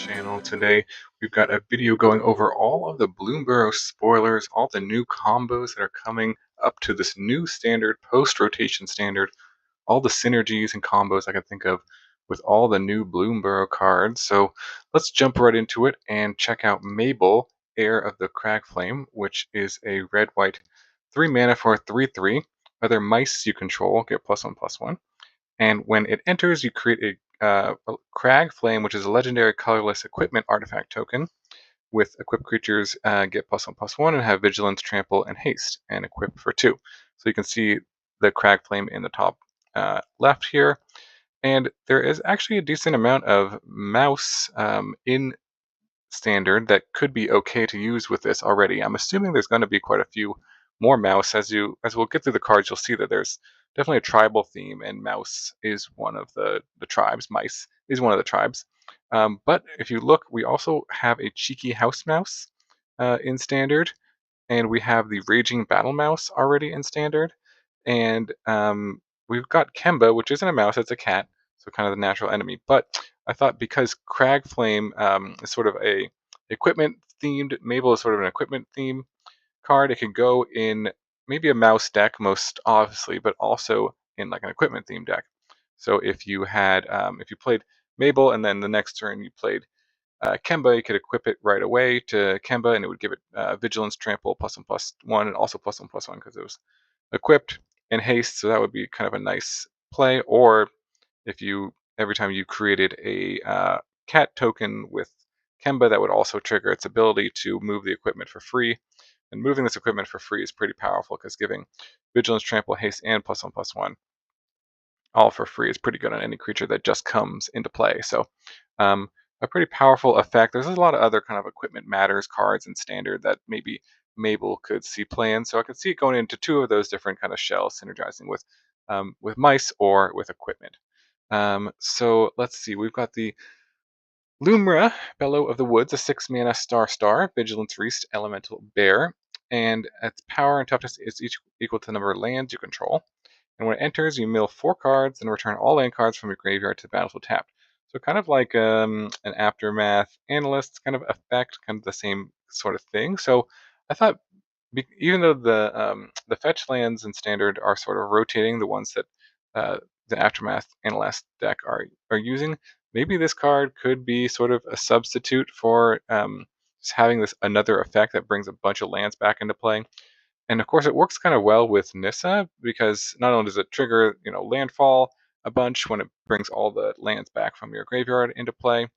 channel. Today we've got a video going over all of the Bloomburrow spoilers, all the new combos that are coming up to this new standard, post-rotation standard, all the synergies and combos I can think of with all the new Bloomburrow cards. So let's jump right into it and check out Mabel, Heir of the Crag Flame, which is a red-white 3 mana for 3/3. Other mice you control get +1/+1. And when it enters, you create a Crag Flame, which is a legendary colorless equipment artifact token. With equipped creatures, get +1/+1 and have Vigilance, Trample, and Haste, and equip for 2. So you can see the Crag Flame in the top left here. And there is actually a decent amount of mouse in standard that could be okay to use with this already. I'm assuming there's going to be quite a few more mouse. As we'll get through the cards, you'll see that there's definitely a tribal theme, and mouse is one of the tribes. Mice is one of the tribes. But if you look, we also have a cheeky house mouse in standard, and we have the raging battle mouse already in standard, and we've got Kemba, which isn't a mouse, it's a cat, so kind of the natural enemy. But I thought because Crag Flame is sort of a equipment themed, Mabel is sort of an equipment theme card, it could go in maybe a mouse deck most obviously, but also in like an equipment themed deck. So if you had, if you played Mabel and then the next turn you played Kemba, you could equip it right away to Kemba, and it would give it Vigilance, Trample, +1/+1, and also +1/+1 because it was equipped, and Haste. So that would be kind of a nice play. Or if you every time you created a cat token with Kemba, that would also trigger its ability to move the equipment for free. And moving this equipment for free is pretty powerful because giving Vigilance, Trample, Haste, and +1/+1 all for free is pretty good on any creature that just comes into play. So a pretty powerful effect. There's a lot of other kind of equipment matters cards in standard that maybe Mabel could see play in. So I could see it going into two of those different kind of shells, synergizing with mice or with equipment. So let's see. We've got the Luma, Bellow of the Woods, a 6 mana star, Vigilance Reast, Elemental Bear, and its power and toughness is each equal to the number of lands you control. And when it enters, you mill 4 cards and return all land cards from your graveyard to the battlefield tapped. So kind of like an Aftermath Analyst kind of effect, kind of the same sort of thing. So I thought, even though the fetch lands in Standard are sort of rotating, the ones that the Aftermath Analyst deck are using, maybe this card could be sort of a substitute for just having this another effect that brings a bunch of lands back into play. And of course, it works kind of well with Nissa because not only does it trigger, landfall a bunch when it brings all the lands back from your graveyard into play,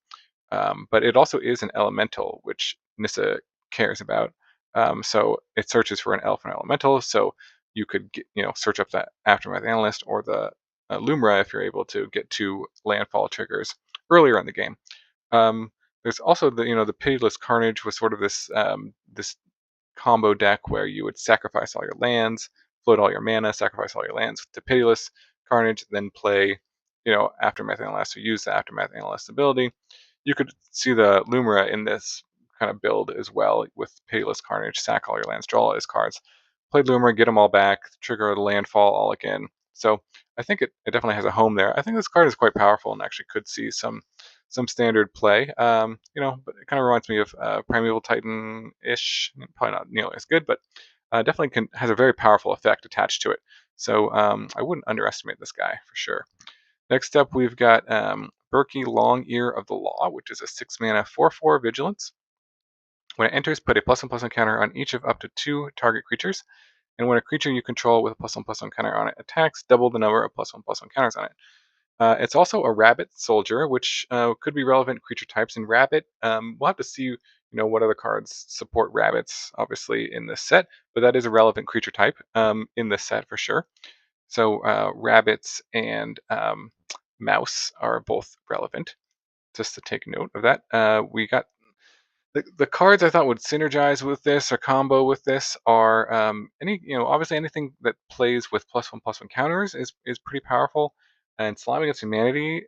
but it also is an elemental, which Nissa cares about. So it searches for an elf and elemental. So you could search up that Aftermath Analyst or the Lumra if you're able to get 2 landfall triggers earlier in the game. There's also the Pitiless Carnage was sort of this combo deck where you would sacrifice all your lands, float all your mana, sacrifice all your lands to Pitiless Carnage, then play, Aftermath Analyst, or use the Aftermath Analyst ability. You could see the Lumera in this kind of build as well with Pitiless Carnage, sack all your lands, draw all his cards, play Lumera, get them all back, trigger the landfall all again. So I think it definitely has a home there. I think this card is quite powerful and actually could see some standard play. But it kind of reminds me of Primeval Titan-ish. Probably not nearly as good, but definitely has a very powerful effect attached to it. So I wouldn't underestimate this guy for sure. Next up, we've got Berkey Long Ear of the Law, which is a 6 mana 4/4 Vigilance. When it enters, put a +1/+1 counter on each of up to 2 target creatures. And when a creature you control with a +1/+1 counter on it attacks, double the number of +1/+1 counters on it. It's also a rabbit soldier, which could be relevant creature types in rabbit. We'll have to see, what other cards support rabbits, obviously, in this set, but that is a relevant creature type in this set for sure. So rabbits and mouse are both relevant, just to take note of that. We got the cards I thought would synergize with this or combo with this are obviously anything that plays with +1/+1 counters is pretty powerful. And Slime Against Humanity,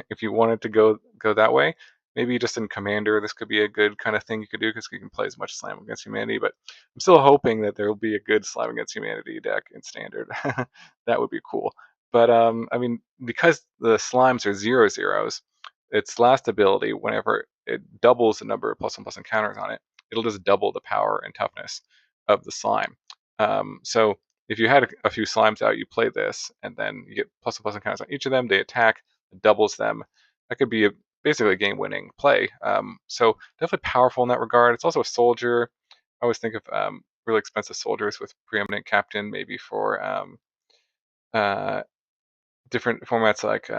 if you wanted to go that way, maybe just in Commander, this could be a good kind of thing you could do because you can play as much Slime Against Humanity. But I'm still hoping that there will be a good Slime Against Humanity deck in Standard. That would be cool. But because the slimes are 0/0s, its last ability, whenever it doubles the number of +1/+ encounters on it, it'll just double the power and toughness of the slime. So if you had a few slimes out, you play this, and then you get +1/+ encounters on each of them. They attack, it doubles them. That could be basically a game-winning play. So definitely powerful in that regard. It's also a soldier. I always think of really expensive soldiers with preeminent captain, maybe for uh, different formats like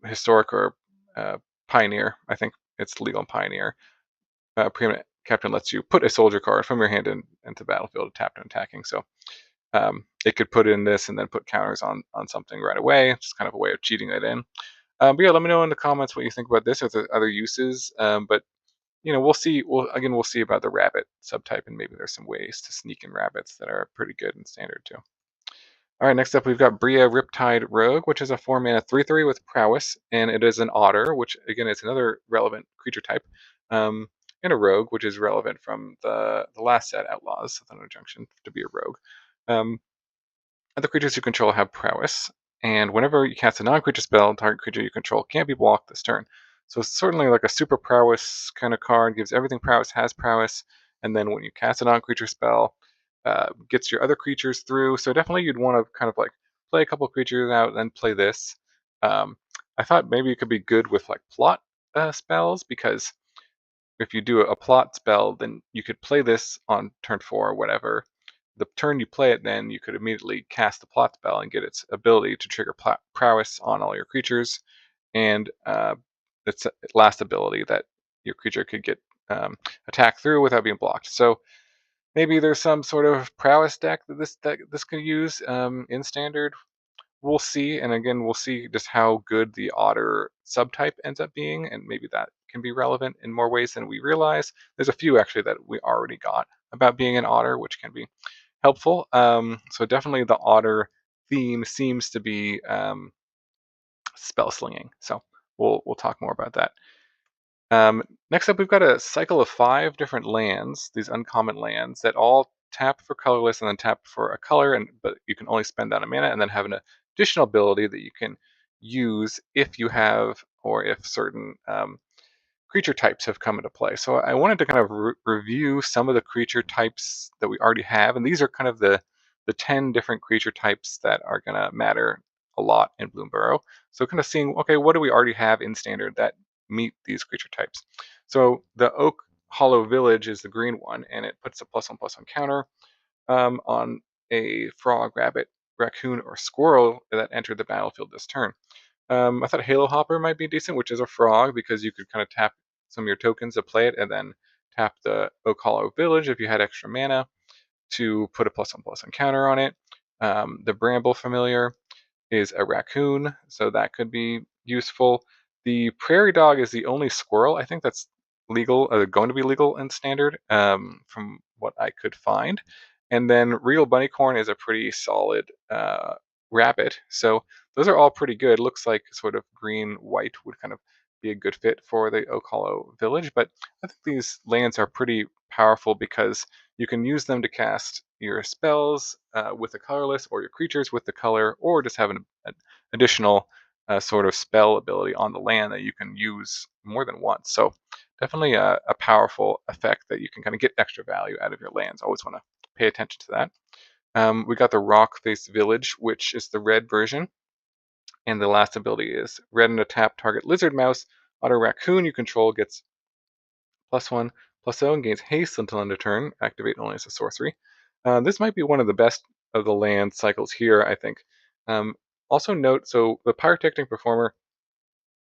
historic or pioneer. I think it's legal in pioneer. Preeminent captain lets you put a soldier card from your hand into battlefield tapped and attacking. So it could put in this and then put counters on something right away. It's kind of a way of cheating it in. But yeah, let me know in the comments what you think about this or the other uses. But we'll see. We'll see about the rabbit subtype, and maybe there's some ways to sneak in rabbits that are pretty good in standard too. All right, next up we've got Bria Riptide Rogue, which is a 4-mana 3/3 with prowess, and it is an otter, which again is another relevant creature type, and a rogue, which is relevant from the last set, Outlaws, Thunder Junction, to be a rogue. Other creatures you control have prowess, and whenever you cast a non-creature spell, target creature you control can't be blocked this turn. So it's certainly like a super prowess kind of card, gives everything prowess, has prowess, and then when you cast a non-creature spell, gets your other creatures through. So definitely you'd want to kind of like play a couple creatures out and then play this. I thought maybe it could be good with like plot spells, because if you do a plot spell, then you could play this on turn 4 or whatever. The turn you play it, then you could immediately cast the plot spell and get its ability to trigger prowess on all your creatures, and its last ability that your creature could get attack through without being blocked. So maybe there's some sort of prowess deck that this could use in standard. We'll see, and again, we'll see just how good the otter subtype ends up being, and maybe that can be relevant in more ways than we realize. There's a few actually that we already got about being an otter, which can be helpful. So definitely the otter theme seems to be spell slinging. So we'll talk more about that. Next up, we've got a cycle of 5 different lands, these uncommon lands that all tap for colorless and then tap for a color, but you can only spend down a mana and then have an additional ability that you can use if you have, or if certain creature types have come into play. So I wanted to kind of review some of the creature types that we already have, and these are kind of the 10 different creature types that are going to matter a lot in Bloomburrow. So kind of seeing, okay, what do we already have in standard that meet these creature types? So the Oak Hollow Village is the green one, and it puts a +1/+1 counter on a frog, rabbit, raccoon, or squirrel that entered the battlefield this turn. I thought Halo Hopper might be decent, which is a frog, because you could kind of tap some of your tokens to play it, and then tap the Oak Hollow Village if you had extra mana to put a +1/+1 counter on it. The Bramble Familiar is a raccoon, so that could be useful. The Prairie Dog is the only squirrel I think that's legal, going to be legal in standard, from what I could find. And then Real Bunnycorn is a pretty solid rabbit. So those are all pretty good. Looks like sort of green-white would kind of be a good fit for the Oak Hollow Village, but I think these lands are pretty powerful because you can use them to cast your spells with the colorless, or your creatures with the color, or just have an additional sort of spell ability on the land that you can use more than once. So definitely a powerful effect that you can kind of get extra value out of your lands. Always want to pay attention to that. We got the Rockface Village, which is the red version. And the last ability is red and a tap, target lizard, mouse, otter, raccoon you control gets +1/+0 and gains haste until end of turn. Activate only as a sorcery. This might be one of the best of the land cycles here, I think. Also note, so the Pyrotechnic Performer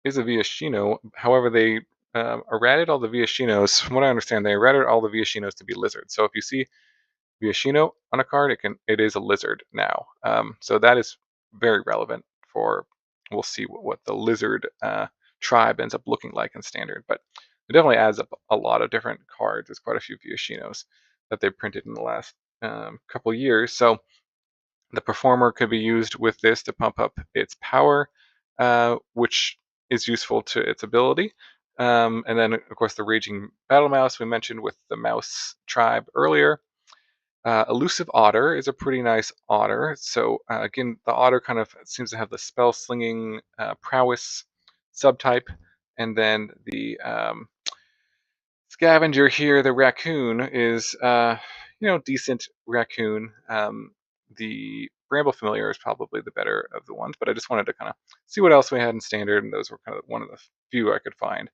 is a Viashino. However, they errated all the Viashinos. From what I understand, they errated all the Viashinos to be lizards. So if you see Viashino on a card, it is a lizard now. So that is very relevant for. We'll see what the lizard tribe ends up looking like in standard, but it definitely adds up a lot of different cards. There's quite a few Viashinos that they've printed in the last couple years. So the performer could be used with this to pump up its power, which is useful to its ability. And then, of course, the Raging Battle Mouse we mentioned with the mouse tribe earlier. Elusive Otter is a pretty nice otter. So again, the otter kind of seems to have the spell slinging prowess subtype, and then the scavenger here, the raccoon, is decent raccoon. The Bramble Familiar is probably the better of the ones, but I just wanted to kind of see what else we had in standard, and those were kind of one of the few I could find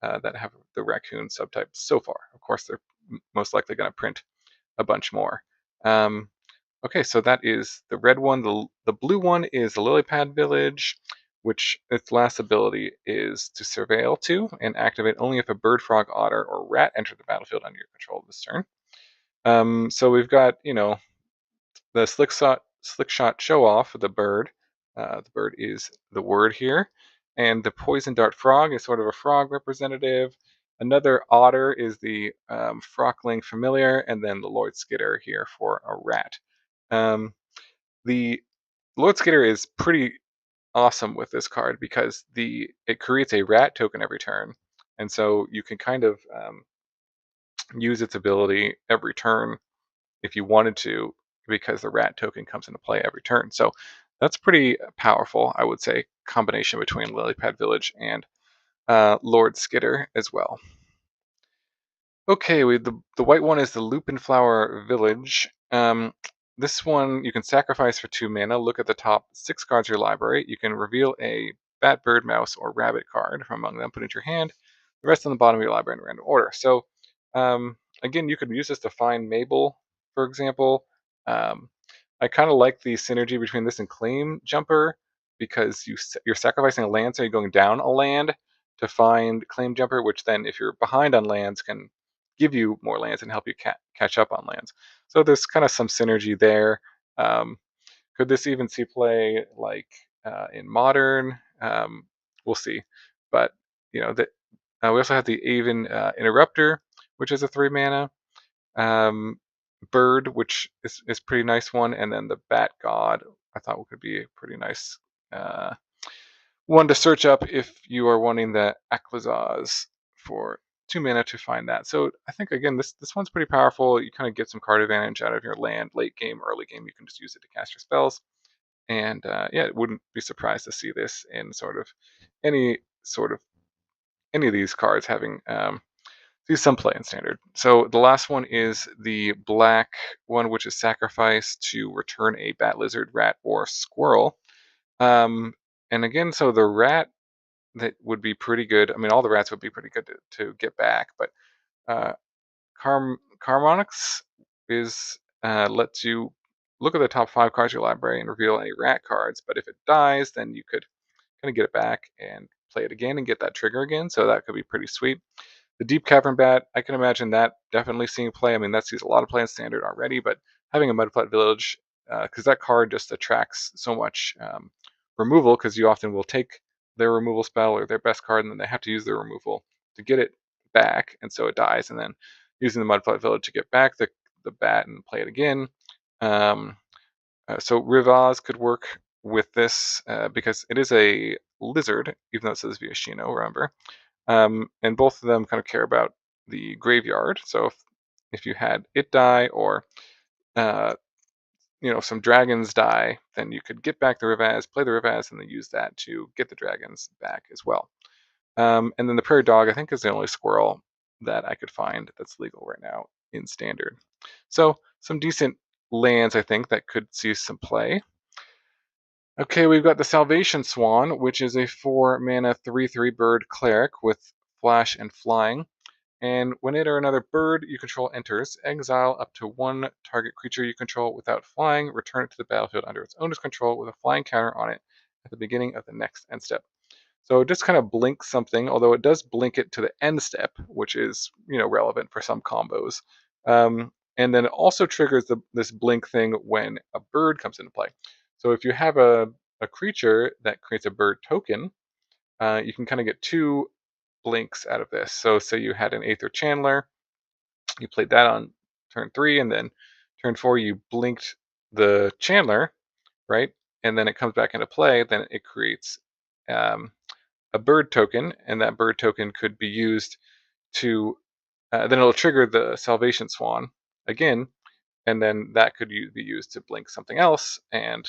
that have the raccoon subtype so far. Of course, they're most likely going to print a bunch more. Okay, so that is the red one. The blue one is the Lilypad Village, which its last ability is to surveil to and activate only if a bird, frog, otter, or rat enter the battlefield under your control this turn. So we've got, the slick shot show off of the bird. The bird is the word here. And the poison dart frog is sort of a frog representative. Another otter is the Frockling familiar, and then the Lord Skitter here for a rat. The Lord Skitter is pretty awesome with this card because it creates a rat token every turn, and so you can kind of use its ability every turn if you wanted to, because the rat token comes into play every turn. So that's pretty powerful, I would say, combination between Lilypad Village and Lord Skitter as well. Okay, the white one is the Lupin Flower Village. This one you can sacrifice for 2 mana. Look at the top 6 cards of your library. You can reveal a bat, bird, mouse, or rabbit card from among them, put it into your hand. The rest on the bottom of your library in random order. So again, you could use this to find Mabel, for example. I kind of like the synergy between this and Claim Jumper because you're sacrificing a land, so you're going down a land to find Claim Jumper, which then, if you're behind on lands, can give you more lands and help you catch up on lands. So there's kind of some synergy there. Could this even see play like in Modern? We'll see. But we also have the Aven Interrupter, which is a 3 mana. Bird, which is pretty nice one, and then the Bat God I thought could be a pretty nice one to search up if you are wanting the Aquazaz for 2 mana to find that. So I think again this one's pretty powerful. You kind of get some card advantage out of your land late game, early game. You can just use it to cast your spells, and it wouldn't be surprised to see this in any of these cards having some play in standard. So the last one is the black one, which is sacrifice to return a bat, lizard, rat, or squirrel. And again, so the rat that would be pretty good. I mean, all the rats would be pretty good to get back, but Carmonix lets you look at the top 5 cards of your library and reveal any rat cards. But if it dies, then you could kind of get it back and play it again and get that trigger again. So that could be pretty sweet. The Deep Cavern Bat, I can imagine that definitely seeing play. I mean, that sees a lot of play in standard already, but having a Mudflat Village, because that card just attracts so much removal, because you often will take their removal spell or their best card, and then they have to use their removal to get it back, and so it dies, and then using the Mudflat Village to get back the bat and play it again. So Rivaz could work with this because it is a lizard, even though it says Viashino, remember. And both of them kind of care about the graveyard. So if you had it die or some dragons die, then you could get back the Rivaz, play the Rivaz, and then use that to get the dragons back as well. And then the Prairie Dog, I think, is the only squirrel that I could find that's legal right now in standard. So some decent lands, I think, that could see some play. Okay, we've got the Salvation Swan, which is a 4 mana 3/3 bird cleric with flash and flying. And when it or another bird you control enters, exile up to 1 target creature you control without flying, return it to the battlefield under its owner's control with a flying counter on it at the beginning of the next end step. So it just kind of blinks something, although it does blink it to the end step, which is relevant for some combos. And then it also triggers this blink thing when a bird comes into play. So if you have a creature that creates a bird token, you can kind of get 2 blinks out of this. So say you had an Aether Chandler, you played that on turn 3, and then turn 4 you blinked the Chandler, right? And then it comes back into play, then it creates a bird token, and that bird token could be used to, then it'll trigger the Salvation Swan again, and then that could be used to blink something else, and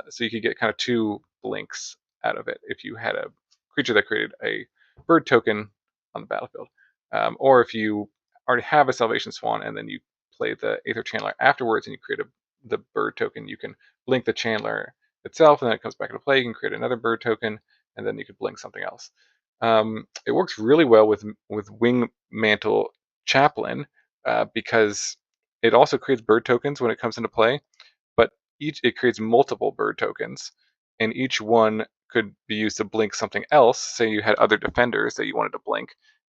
so you could get kind of 2 blinks out of it if you had a creature that created a bird token on the battlefield. Or if you already have a Salvation Swan and then you play the Aether Chandler afterwards and you create the bird token, you can blink the Chandler itself, and then it comes back into play. You can create another bird token, and then you could blink something else. It works really well with Wing Mantle Chaplain because it also creates bird tokens when it comes into play, but it creates multiple bird tokens, and each one could be used to blink something else. Say you had other defenders that you wanted to blink,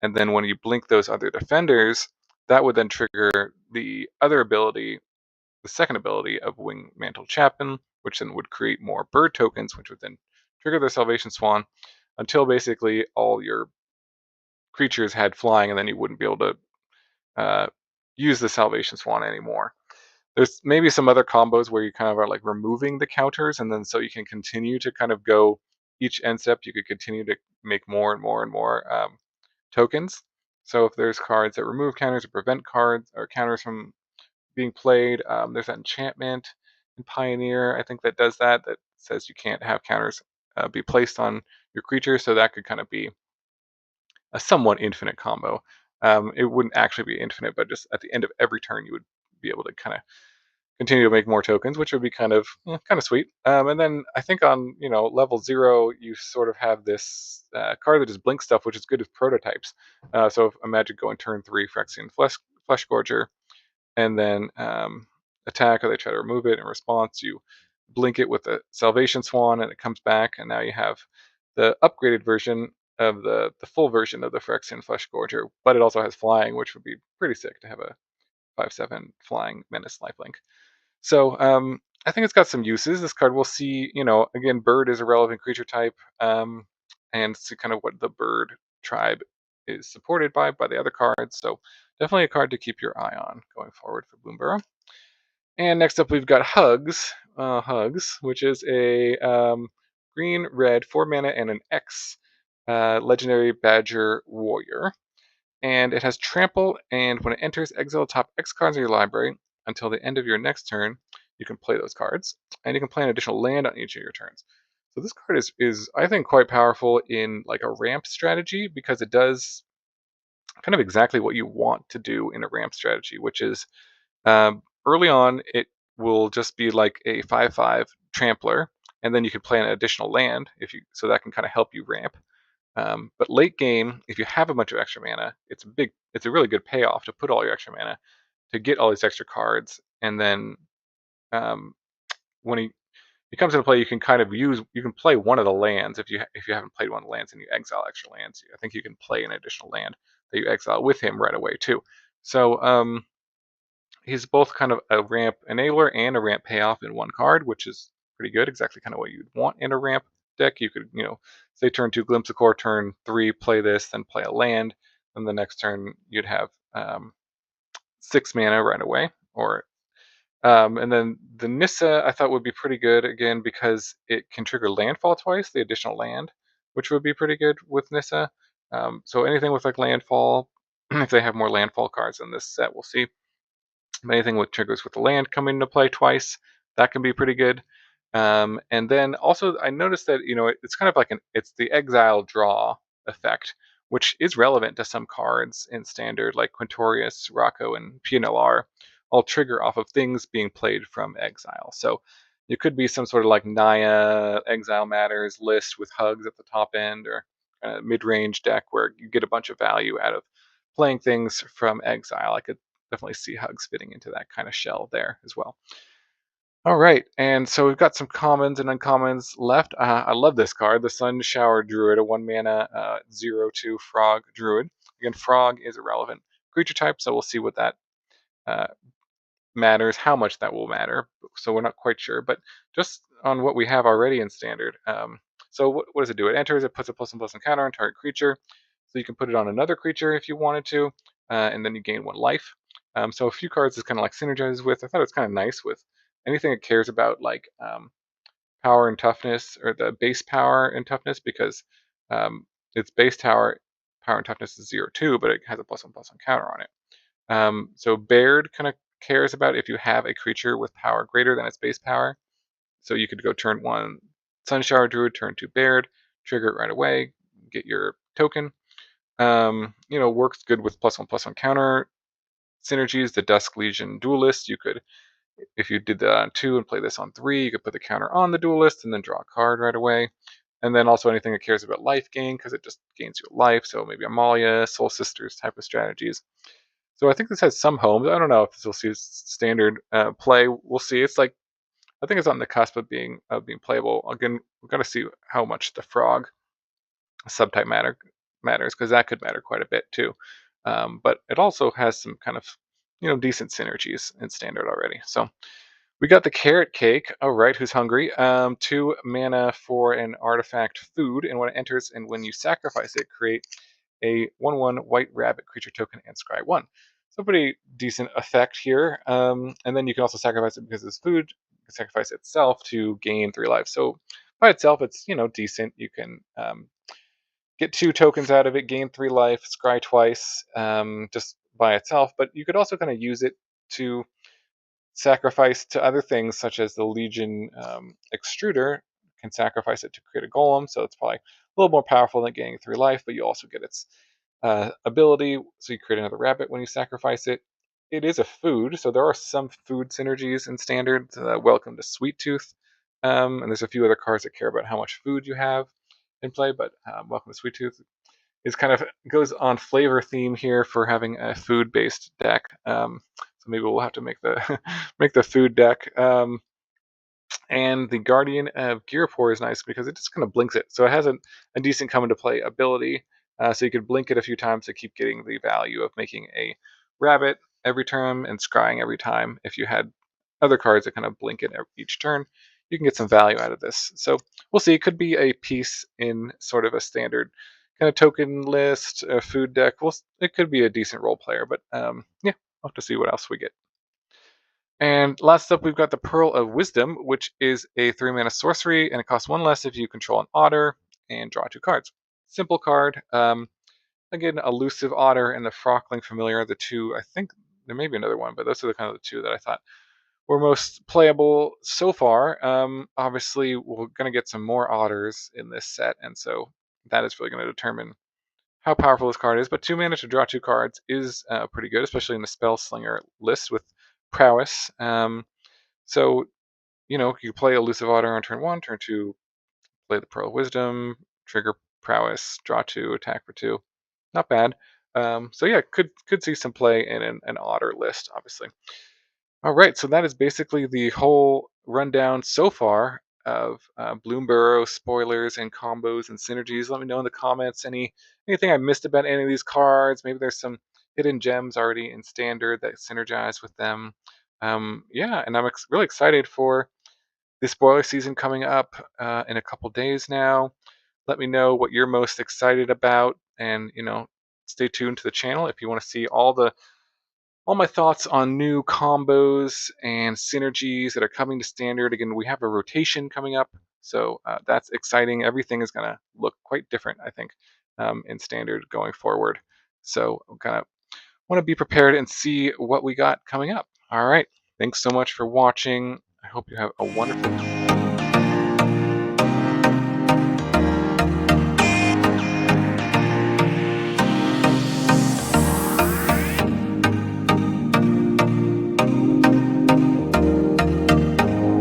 and then when you blink those other defenders, that would then trigger the other ability, the second ability of Wing Mantle Chaplain, which then would create more bird tokens, which would then trigger the Salvation Swan until basically all your creatures had flying, and then you wouldn't be able to uh, use the Salvation Swan anymore. There's maybe some other combos where you kind of are like removing the counters, and then so you can continue to kind of go each end step. You could continue to make more and more and more tokens. So if there's cards that remove counters or prevent cards or counters from being played, there's that enchantment in Pioneer, I think, that does that. That says you can't have counters be placed on your creature. So that could kind of be a somewhat infinite combo. It wouldn't actually be infinite, but just at the end of every turn, you would be able to kind of continue to make more tokens, which would be kind of sweet. And then I think on level 0, you sort of have this card that just blinks stuff, which is good with prototypes. So if imagine going turn 3, Phyrexian Flesh Gorger, and then attack, or they try to remove it. In response, you blink it with a Salvation Swan, and it comes back, and now you have the upgraded version of the full version of the Phyrexian Flesh Gorger, but it also has flying, which would be pretty sick to have a 5/7 flying menace lifelink. So I think it's got some uses. This card we'll see, again, bird is a relevant creature type, and see kind of what the bird tribe is supported by the other cards. So definitely a card to keep your eye on going forward for Bloomburrow. And next up, we've got Hugs, which is a green, red, 4 mana, and an X legendary Badger Warrior. And it has Trample, and when it enters, exile the top X cards in your library. Until the end of your next turn, you can play those cards, and you can play an additional land on each of your turns. So this card is I think quite powerful in like a ramp strategy, because it does kind of exactly what you want to do in a ramp strategy, which is early on it will just be like a 5/5 trampler, and then you could play an additional land so that can kind of help you ramp. But late game, if you have a bunch of extra mana, it's a really good payoff to put all your extra mana to get all these extra cards, and then when he comes into play, you can play one of the lands if you haven't played one of the lands and you exile extra lands. I think you can play an additional land that you exile with him right away too. So he's both kind of a ramp enabler and a ramp payoff in one card, which is pretty good. Exactly kind of what you'd want in a ramp deck. You could, say turn 2 Glimpse of Core, turn 3 play this, then play a land, and the next turn you'd have 6 mana right away. And then the Nissa I thought would be pretty good again because it can trigger landfall twice, the additional land, which would be pretty good with Nissa. So anything with like landfall, if they have more landfall cards in this set, we'll see. Anything with triggers with the land coming into play twice, that can be pretty good. And then also I noticed that it's kind of like it's the exile draw effect, which is relevant to some cards in standard, like Quintorius, Rocco, and PNLR, all trigger off of things being played from exile. So it could be some sort of like Naya Exile Matters list with Hugs at the top end, or kind of mid-range deck where you get a bunch of value out of playing things from exile. I could definitely see Hugs fitting into that kind of shell there as well. All right, and so we've got some commons and uncommons left. I love this card, the Sun Shower Druid, a 1 mana 0/2 Frog Druid. Again, Frog is a relevant creature type, so we'll see what that uh, matters, how much that will matter. So we're not quite sure, but just on what we have already in Standard. So what does it do? It enters, it puts a +1/+1 counter on target creature, so you can put it on another creature if you wanted to, and then you gain 1 life. So a few cards is kind of like synergizes with. I thought it was kind of nice with anything that cares about like power and toughness, or the base power and toughness, because its base power and toughness is 0/2, but it has a +1/+1 counter on it. So Baird kind of cares about if you have a creature with power greater than its base power. So you could go turn 1 Sunshower Druid, turn 2 Baird, trigger it right away, get your token. Works good with +1/+1 counter synergies. The Dusk Legion Duelist, you could, if you did that on 2 and play this on 3, you could put the counter on the Duelist and then draw a card right away. And then also anything that cares about life gain, because it just gains you life. So maybe Amalia, Soul Sisters type of strategies. So I think this has some homes. I don't know if this will see standard play. We'll see. It's like, I think it's on the cusp of being playable. Again, we're gonna see how much the frog subtype matters, because that could matter quite a bit too. But it also has some kind of decent synergies in standard already. So we got the carrot cake. All right, who's hungry? 2 mana for an artifact food, and when it enters and when you sacrifice it, create a 1/1 white rabbit creature token and scry 1. So pretty decent effect here. And then you can also sacrifice it because it's food. You can sacrifice itself to gain 3 life. So by itself, it's decent. You can get 2 tokens out of it, gain 3 life, scry twice, just by itself. But you could also kind of use it to sacrifice to other things, such as the Legion Extruder can sacrifice it to create a golem, so it's probably a little more powerful than getting 3 life, but you also get its ability, so you create another rabbit when you sacrifice it. It is a food, so there are some food synergies in standard. Welcome to Sweet Tooth, and there's a few other cards that care about how much food you have in play, but Welcome to Sweet Tooth is kind of goes on flavor theme here for having a food-based deck. So maybe we'll have to make the make the food deck. And the Guardian of Gearpore is nice because it just kind of blinks it. So it has a decent come into play ability. So you could blink it a few times to keep getting the value of making a rabbit every turn and scrying every time. If you had other cards that kind of blink it each turn, you can get some value out of this. So we'll see. It could be a piece in sort of a standard kind of token list, a food deck. It could be a decent role player, but yeah, we'll have to see what else we get. And last up, we've got the Pearl of Wisdom, which is a 3-mana sorcery, and it costs 1 less if you control an otter and draw 2 cards. Simple card. Again, elusive otter and the Frockling Familiar, the two. I think there may be another one, but those are the kind of the two that I thought were most playable so far. Obviously, we're going to get some more otters in this set, and so that is really going to determine how powerful this card is. But 2 mana to draw 2 cards is pretty good, especially in the Spell Slinger list with prowess. So you play Elusive Otter on turn 1, turn 2, play the Pearl of Wisdom, trigger prowess, draw 2, attack for 2. Not bad. So yeah, could see some play in an otter list, obviously. All right, so that is basically the whole rundown so far of Bloomburrow spoilers and combos and synergies. Let me know in the comments anything I missed about any of these cards. Maybe there's some hidden gems already in standard that synergize with them. Yeah, and I'm really excited for the spoiler season coming up in a couple days now. Let me know what you're most excited about, and stay tuned to the channel if you want to see all my thoughts on new combos and synergies that are coming to standard. Again, we have a rotation coming up, so that's exciting. Everything is going to look quite different, I think, in standard going forward. So I'm kind of want to be prepared and see what we got coming up. All right. Thanks so much for watching. I hope you have a wonderful